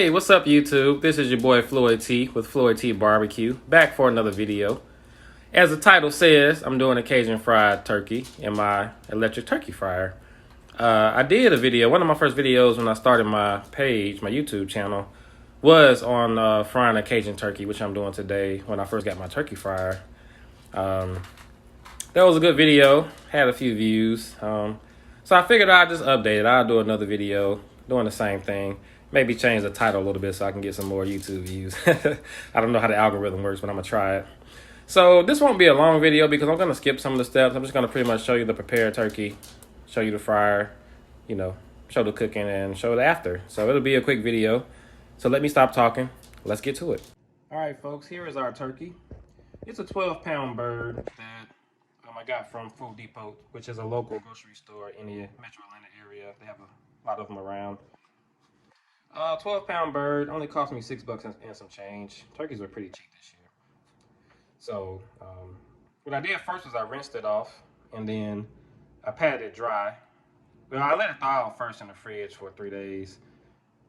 Hey, what's up YouTube? This is your boy Floyd T with Floyd T Barbecue, back for another video. As the title says, I'm doing a Cajun fried turkey in my electric turkey fryer. I did a video, one of my first videos when I started my page, my YouTube channel, was on frying a Cajun turkey, which I'm doing today when I first got my turkey fryer. That was a good video, had a few views. So I figured I'd just update it. I'll do another video doing the same thing. Maybe change the title a little bit so I can get some more YouTube views. I don't know how the algorithm works, but I'm going to try it. So this won't be a long video because I'm going to skip some of the steps. I'm just going to pretty much show you the prepared turkey, show you the fryer, you know, show the cooking and show the after. So it'll be a quick video. So let me stop talking. Let's get to it. All right, folks, here is our turkey. It's a 12-pound bird that I got from Food Depot, which is a local grocery store in the Metro Atlanta area. They have a lot of them around. 12-pound bird only cost me $6 and some change. Turkeys were pretty cheap this year. So what I did first was I rinsed it off and then I patted it dry. Well, I let it thaw out first in the fridge for 3 days.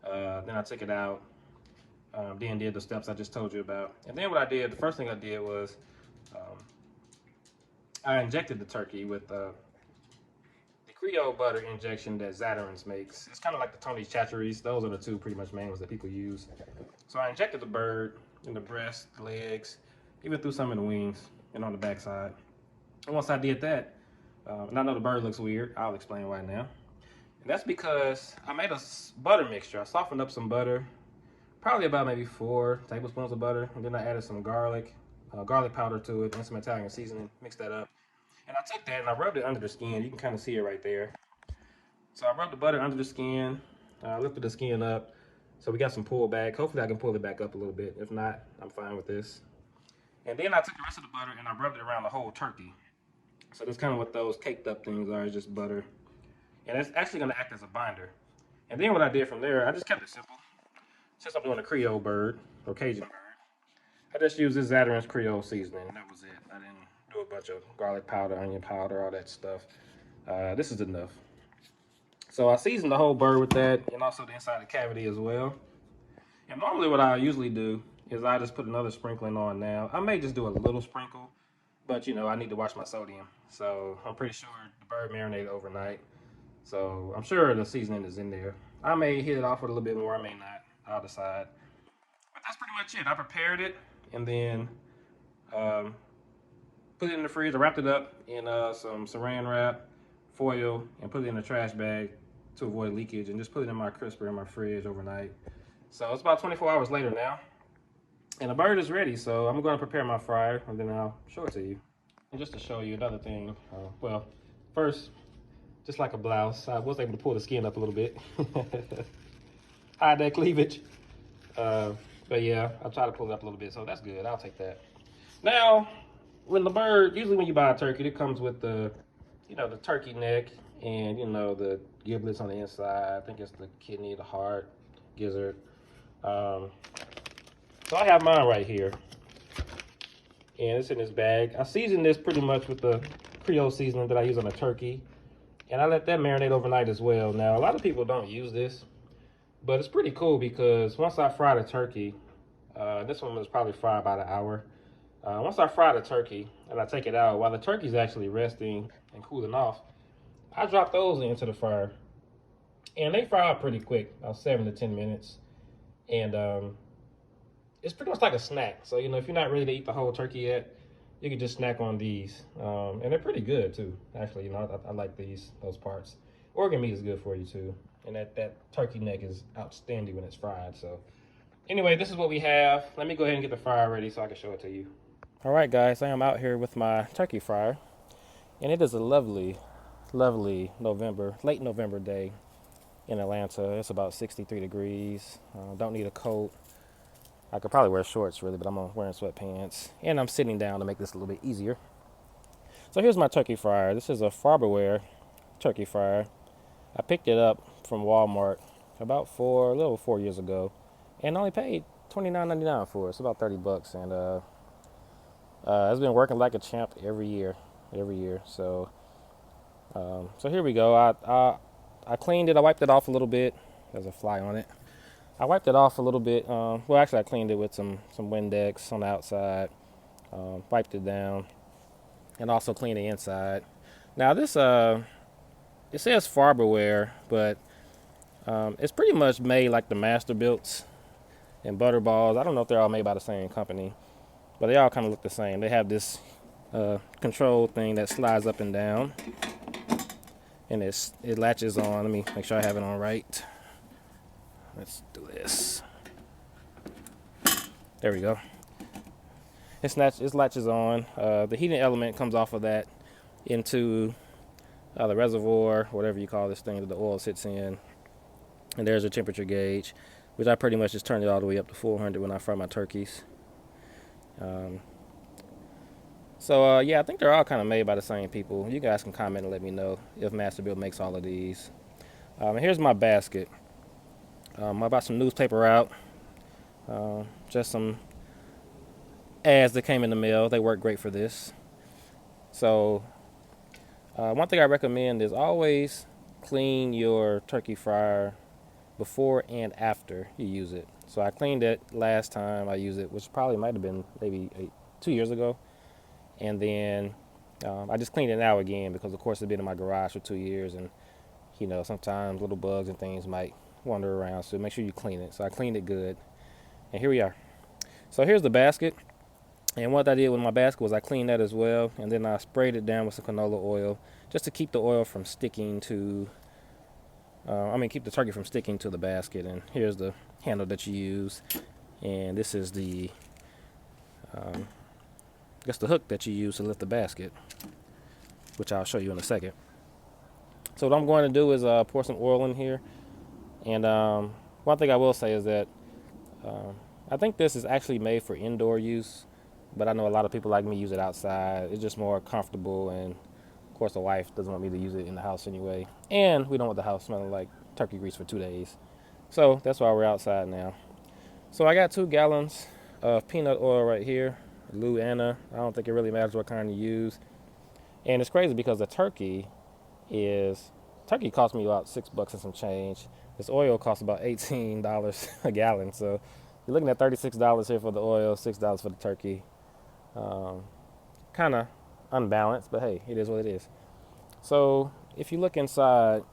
Then I took it out. Then did the steps I just told you about. And then what I did, the first thing I did was I injected the turkey with the Creole butter injection that Zatarain's makes. It's kind of like the Tony's Chachere's. Those are the two pretty much main ones that people use. So I injected the bird in the breast, the legs, even threw some in the wings and on the backside. And once I did that, and I know the bird looks weird, I'll explain why now. And that's because I made a butter mixture. I softened up some butter, probably about maybe 4 tablespoons of butter, and then I added some garlic powder to it, and some Italian seasoning, mixed that up. And I took that and I rubbed it under the skin. You can kind of see it right there. So I rubbed the butter under the skin, lifted the skin up. So we got some pull back. Hopefully I can pull it back up a little bit. If not, I'm fine with this. And then I took the rest of the butter and I rubbed it around the whole turkey. So that's kind of what those caked up things are, is just butter. And it's actually gonna act as a binder. And then what I did from there, I just kept it simple. Since I'm doing a Creole bird, or Cajun bird, I just used this Zatarain's Creole seasoning, and that was it. I didn't do a bunch of garlic powder, onion powder, all that stuff. This is enough. So I seasoned the whole bird with that, and also the inside of the cavity as well. And normally what I usually do is I just put another sprinkling on now. I may just do a little sprinkle, but you know, I need to watch my sodium. So I'm pretty sure the bird marinated overnight. So I'm sure the seasoning is in there. I may hit it off with a little bit more, I may not. I'll decide. But that's pretty much it. I prepared it, and then put it in the fridge. I wrapped it up in some saran wrap, foil, and put it in a trash bag to avoid leakage, and just put it in my crisper in my fridge overnight. So it's about 24 hours later now, and the bird is ready. So I'm going to prepare my fryer, and then I'll show it to you. And just to show you another thing, well, first, just like a blouse, I was able to pull the skin up a little bit. Hide that cleavage. But yeah, I'll try to pull it up a little bit, so that's good. I'll take that. Now, when the bird, usually when you buy a turkey, it comes with the, you know, the turkey neck and, you know, the giblets on the inside. I think it's the kidney, the heart, gizzard. So I have mine right here. And it's in this bag. I seasoned this pretty much with the Creole seasoning that I use on the turkey. And I let that marinate overnight as well. Now, a lot of people don't use this, but it's pretty cool because once I fry the turkey, this one was probably fried about an hour. Once I fry the turkey and I take it out, while the turkey's actually resting and cooling off, I drop those into the fryer. And they fry out pretty quick, about 7 to 10 minutes. And it's pretty much like a snack. So, you know, if you're not ready to eat the whole turkey yet, you can just snack on these. And they're pretty good too, actually. You know, I like those parts. Organ meat is good for you too. And that turkey neck is outstanding when it's fried. So anyway, this is what we have. Let me go ahead and get the fryer ready so I can show it to you. All right, guys, I am out here with my turkey fryer, and it is a lovely, lovely late November day in Atlanta. It's about 63 degrees. Don't need a coat. I could probably wear shorts really, but I'm wearing sweatpants, and I'm sitting down to make this a little bit easier. So here's my turkey fryer. This is a Farberware turkey fryer. I picked it up from Walmart about a little over 4 years ago, and only paid $29.99 for it. It's about $30, and it's been working like a champ every year. So here we go. I cleaned it. I wiped it off a little bit. There's a fly on it. I wiped it off a little bit. Well, actually, I cleaned it with some Windex on the outside. Wiped it down, and also cleaned the inside. Now this it says Farberware, but it's pretty much made like the Masterbuilts and Butterballs. I don't know if they're all made by the same company, but they all kind of look the same. They have this control thing that slides up and down, and it latches on. Let me make sure I have it on right. Let's do this. There we go. It latches on. The heating element comes off of that into the reservoir, whatever you call this thing that the oil sits in. And there's a temperature gauge, which I pretty much just turned it all the way up to 400 when I fry my turkeys. Yeah, I think they're all kind of made by the same people. You guys can comment and let me know if Masterbuilt makes all of these. And here's my basket. I bought some newspaper out, just some ads that came in the mail. They work great for this. So one thing I recommend is always clean your turkey fryer before and after you use it. So I cleaned it last time I used it, which probably might have been maybe 2 years ago. And then I just cleaned it now again because, of course, it's been in my garage for 2 years. And, you know, sometimes little bugs and things might wander around. So make sure you clean it. So I cleaned it good. And here we are. So here's the basket. And what I did with my basket was I cleaned that as well. And then I sprayed it down with some canola oil just to keep the oil from sticking to keep the turkey from sticking to the basket. And here's the handle that you use, and this is the the hook that you use to lift the basket, which I'll show you in a second. So what I'm going to do is pour some oil in here, and one thing I will say is that I think this is actually made for indoor use, but I know a lot of people like me use it outside. It's just more comfortable, and of course the wife doesn't want me to use it in the house anyway, and we don't want the house smelling like turkey grease for 2 days. So that's why we're outside now. So I got 2 gallons of peanut oil right here, Luana. I don't think it really matters what kind you use. And it's crazy because the turkey cost me about $6 and some change. This oil costs about $18 a gallon. So you're looking at $36 here for the oil, $6 for the turkey. Kind of unbalanced, but hey, it is what it is. So if you look inside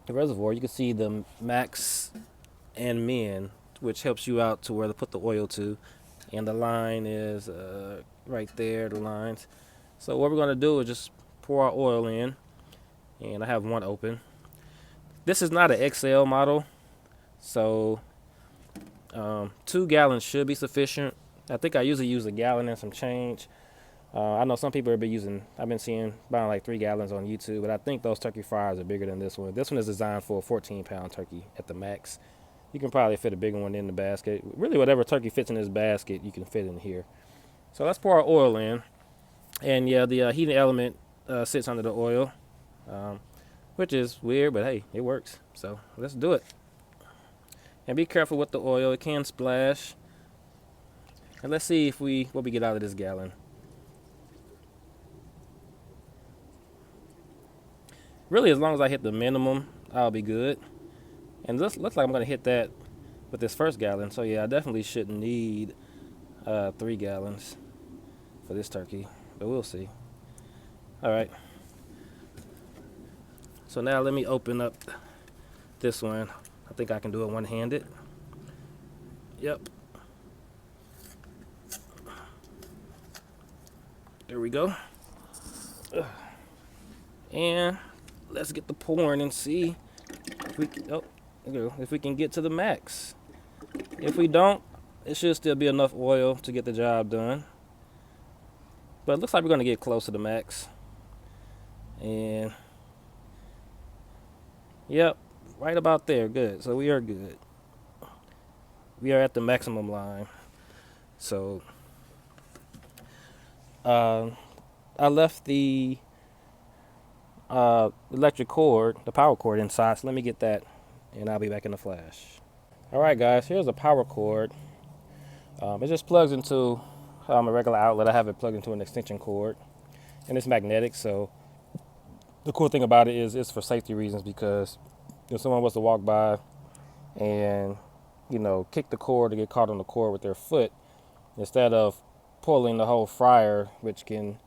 the reservoir, you can see the max and min, which helps you out to where to put the oil to. And the line is right there, the lines. So what we're going to do is just pour our oil in. And I have one open. This is not an XL model, so 2 gallons should be sufficient. I think I usually use a gallon and some change. I know some people have been using, I've been seeing buying like 3 gallons on YouTube, but I think those turkey fryers are bigger than this one. This one is designed for a 14-pound turkey at the max. You can probably fit a bigger one in the basket. Really, whatever turkey fits in this basket, you can fit in here. So let's pour our oil in. And yeah, the heating element sits under the oil, which is weird, but hey, it works. So let's do it. And be careful with the oil. It can splash. And let's see what we get out of this gallon. Really, as long as I hit the minimum, I'll be good. And this looks like I'm going to hit that with this first gallon. So yeah, I definitely shouldn't need 3 gallons for this turkey, but we'll see. All right. So now let me open up this one. I think I can do it one-handed. Yep. There we go. And let's get the pouring and see if we can get to the max. If we don't, it should still be enough oil to get the job done. But it looks like we're going to get close to the max. And yep, right about there. Good. So we are good. We are at the maximum line. So I left the electric cord, the power cord inside. So let me get that, and I'll be back in the flash. All right, guys. Here's a power cord. It just plugs into a regular outlet. I have it plugged into an extension cord, and it's magnetic. So the cool thing about it is it's for safety reasons, because if someone was to walk by and kick the cord or get caught on the cord with their foot, instead of pulling the whole fryer, which can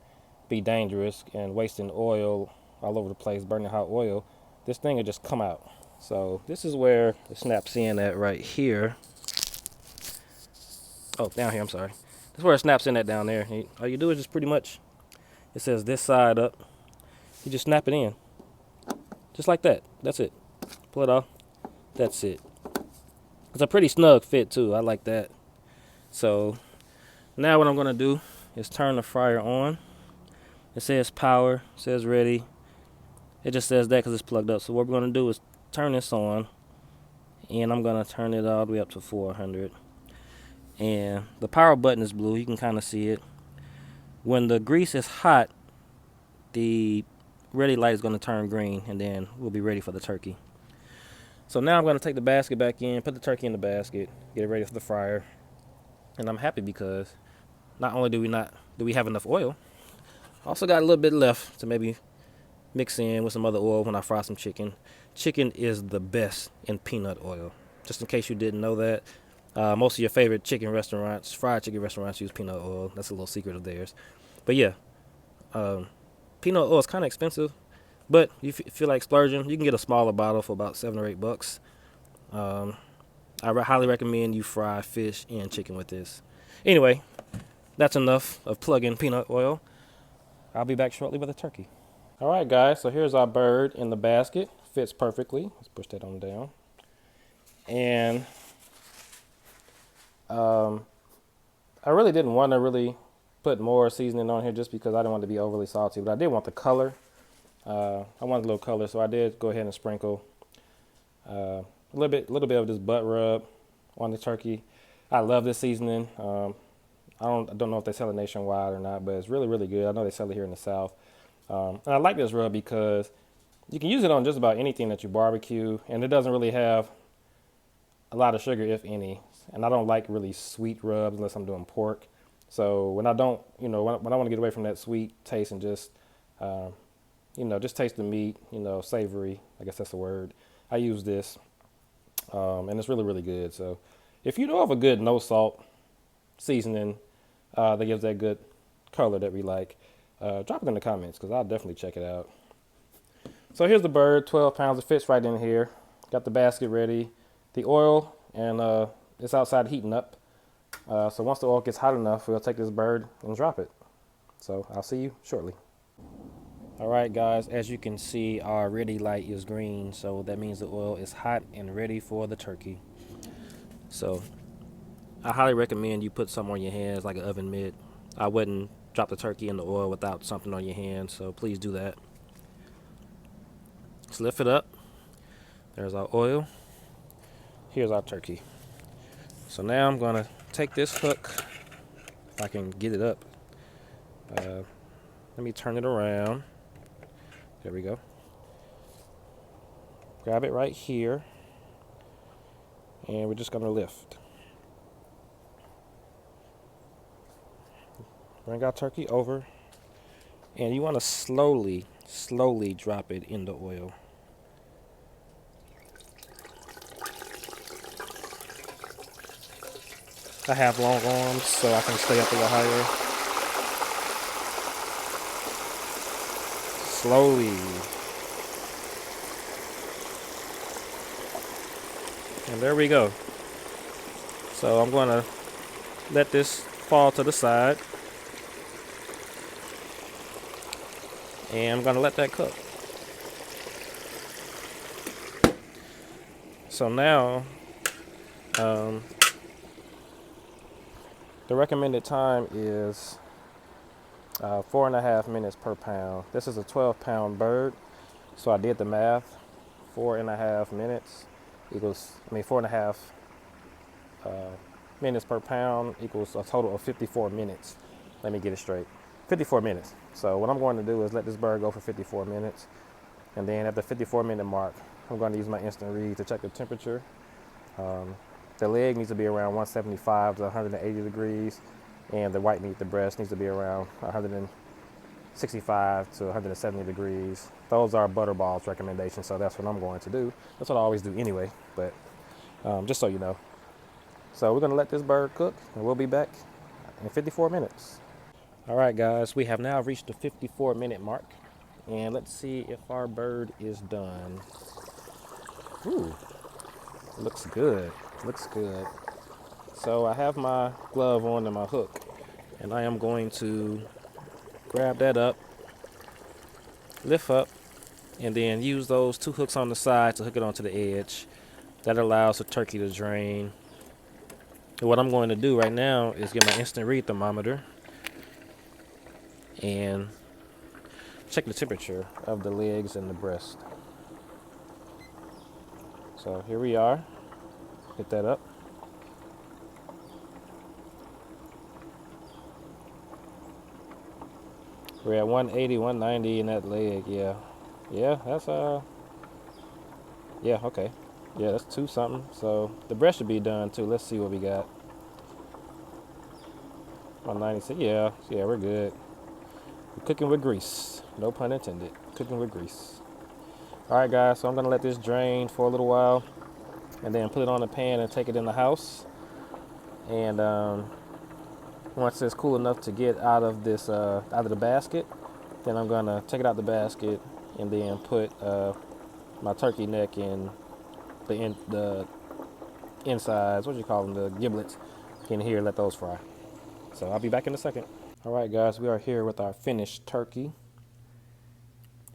be dangerous and wasting oil all over the place, burning hot oil. This thing will just come out. So this is where it snaps in at right here. Oh, down here, I'm sorry. This is where it snaps in at down there. All you do is just pretty much, it says this side up. You just snap it in. Just like that. That's it. Pull it off. That's it. It's a pretty snug fit too. I like that. So now what I'm going to do is turn the fryer on. It says power, it says ready. It just says that because it's plugged up. So what we're going to do is turn this on, and I'm going to turn it all the way up to 400. And the power button is blue. You can kind of see it. When the grease is hot, the ready light is going to turn green, and then we'll be ready for the turkey. So now I'm going to take the basket back in, put the turkey in the basket, get it ready for the fryer. And I'm happy because not only do we have enough oil, also got a little bit left to maybe mix in with some other oil when I fry some chicken. Chicken is the best in peanut oil. Just in case you didn't know that, most of your favorite chicken restaurants, fried chicken restaurants, use peanut oil. That's a little secret of theirs. But yeah, peanut oil is kind of expensive, but if you feel like splurging, you can get a smaller bottle for about $7 or $8. I highly recommend you fry fish and chicken with this. Anyway, that's enough of plugging peanut oil. I'll be back shortly with a turkey. All right, guys, so here's our bird in the basket. Fits perfectly. Let's push that on down. And I really didn't want to really put more seasoning on here just because I didn't want it to be overly salty, but I did want the color. I wanted a little color, so I did go ahead and sprinkle a little bit of this butt rub on the turkey. I love this seasoning. I don't know if they sell it nationwide or not, but it's really, really good. I know they sell it here in the South. And I like this rub because you can use it on just about anything that you barbecue, and it doesn't really have a lot of sugar, if any. And I don't like really sweet rubs unless I'm doing pork. So when I don't, when I want to get away from that sweet taste and just, just taste the meat, savory, I guess that's the word, I use this. And it's really, really good. So if you know of a good no salt seasoning that gives that good color that we like, drop it in the comments because I'll definitely check it out. So here's the bird, 12 pounds. It fits right in here. Got the basket ready. The oil, and it's outside heating up. So once the oil gets hot enough, we'll take this bird and drop it. So I'll see you shortly. All right, guys, as you can see, our ready light is green. So that means the oil is hot and ready for the turkey. So I highly recommend you put something on your hands, like an oven mitt. I wouldn't drop the turkey in the oil without something on your hands, so please do that. Let's lift it up. There's our oil. Here's our turkey. So now I'm gonna take this hook, if I can get it up. Let me turn it around. There we go. Grab it right here, and we're just gonna lift. Bring our turkey over, and you want to slowly drop it in the oil. I have long arms, so I can stay up a little higher. Slowly. And there we go. So I'm going to let this fall to the side. And I'm going to let that cook. So now, the recommended time is 4.5 minutes per pound. This is a 12-pound bird, so I did the math. 4.5 minutes equals, 4.5 minutes per pound equals a total of 54 minutes. Let me get it straight. 54 minutes. So what I'm going to do is let this bird go for 54 minutes. And then at the 54-minute mark, I'm going to use my instant read to check the temperature. The leg needs to be around 175 to 180 degrees. And the white meat, the breast, needs to be around 165 to 170 degrees. Those are Butterball's recommendations, so that's what I'm going to do. That's what I always do anyway, but just so you know. So we're gonna let this bird cook, and we'll be back in 54 minutes. All right, guys, we have now reached the 54-minute mark, and let's see if our bird is done. Ooh, looks good. Looks good. So I have my glove on and my hook, and I am going to grab that up, lift up, and then use those two hooks on the side to hook it onto the edge. That allows the turkey to drain. And what I'm going to do right now is get my instant read thermometer and check the temperature of the legs and the breast. So here we are. Hit that up. We're at 180, 190 in that leg. Yeah. Yeah, that's yeah, okay. Yeah, that's 2 something. So the breast should be done too. Let's see what we got. 196. Yeah, yeah, we're good. We're cooking with grease. No pun intended. Cooking with grease. All right, guys. So I'm gonna let this drain for a little while, and then put it on the pan and take it in the house. And once it's cool enough to get out of this out of the basket, then I'm gonna take it out the basket and then put my turkey neck in the insides. What do you call them? The giblets in here. Let those fry. So I'll be back in a second. All right, guys. We are here with our finished turkey.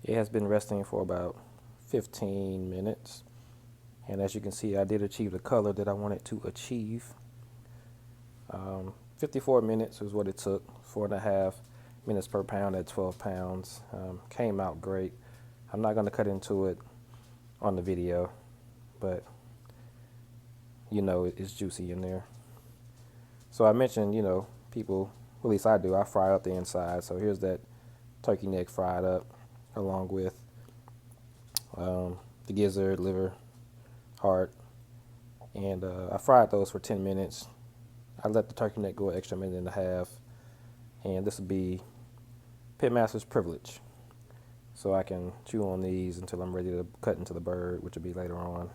It has been resting for about 15 minutes. And as you can see, I did achieve the color that I wanted to achieve. 54 minutes was what it took. 4.5 minutes per pound at 12 pounds. Came out great. I'm not going to cut into it on the video, but you know it's juicy in there. So I mentioned, you know, people, at least I do, I fry up the inside. So here's that turkey neck fried up along with the gizzard, liver, heart, and I fried those for 10 minutes. I let the turkey neck go an extra minute and a half, and this will be Pitmaster's privilege. So I can chew on these until I'm ready to cut into the bird, which will be later on.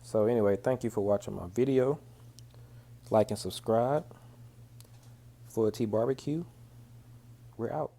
So anyway, thank you for watching my video. Like and subscribe. Floyd T Barbecue. We're out.